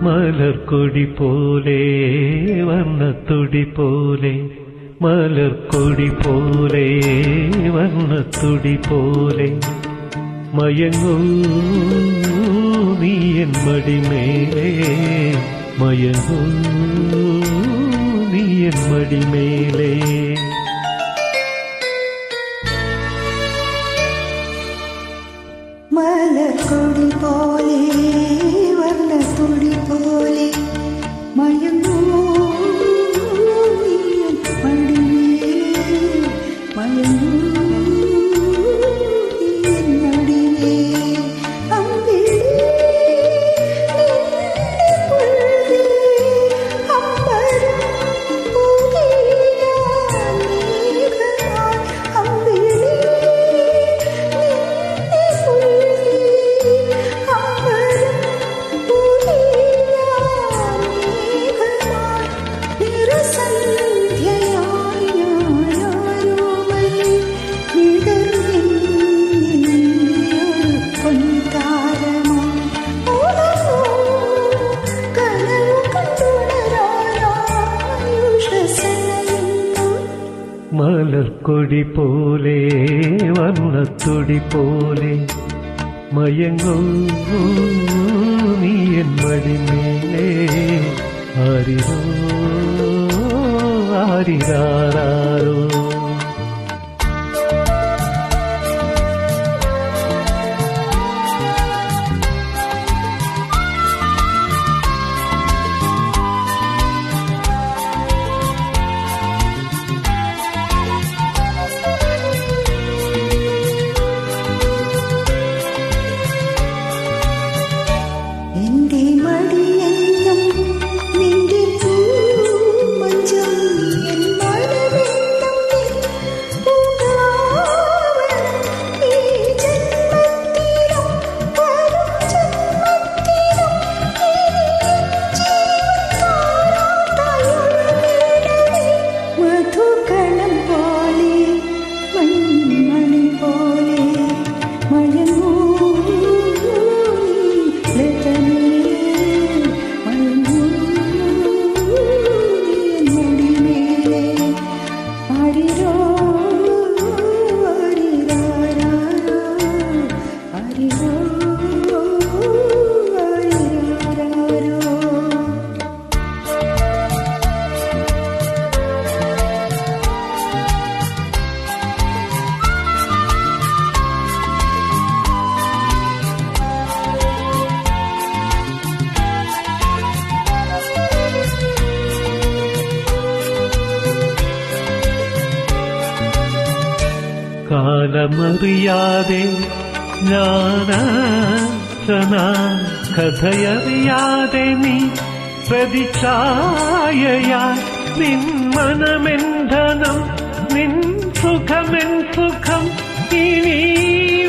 മലർക്കൊടി പോലെ വർണ്ണത്തുടി പോലെ മലർക്കൊടി പോലെ വർണ്ണത്തുടി പോലെ മയങ്ങൂ നീ എൻ മടിമേലേ മയങ്ങൂ നീ എൻ മടിമേലേ മലർക്കൊടി പോലെ വർണ്ണത്തുടി പോലെ മയങ്ങൂ നീ എൻ മടിമേലേ മയങ്ങൂ നീ എൻ മടിമേലേ അമ്പിളി മലർക്കൊടി പോലെ വർണ്ണത്തുടി പോലെ മയങ്ങൂ നീ എൻ മടിമേലേ ആരിരോ ആരിരാരോ കാലമറിയാതെ ജ്ഞാനാർച്ചന കഥയറിയാതെ നീ പ്രതിച്ഛായയാ നിൻ മനമെന്ധനം നിൻ സുഖമെൻ സുഖം ഇനി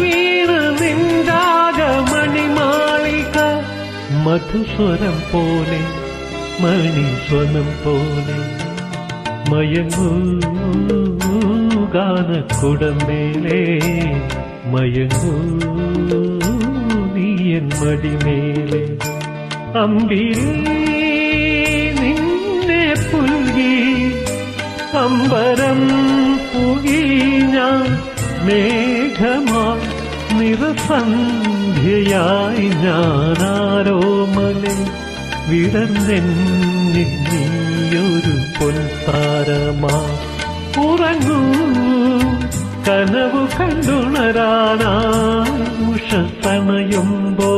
വീണ് നിന്ദാഗമണിമാളിക മധുസ്വരം പോലെ മണിസ്വനം പോലെ മയങ്ങൂ ഗാനക്കുടമേലേ മയങ്ങൂ നീ എൻ മടിമേലേ അമ്പിളി നിന്നെ പുൽകി അമ്പരം പുകി ഞാൻ മേഘമാ നിറസന്ധ്യയായി ഞാനാരോമലെ വിടർന്നെന്നിൽ നീയൊരു പൊൻതാരമാ ഉറങ്ങൂ കനവു കണ്ടുണരാനാ ഉഷസമയുമ്പോ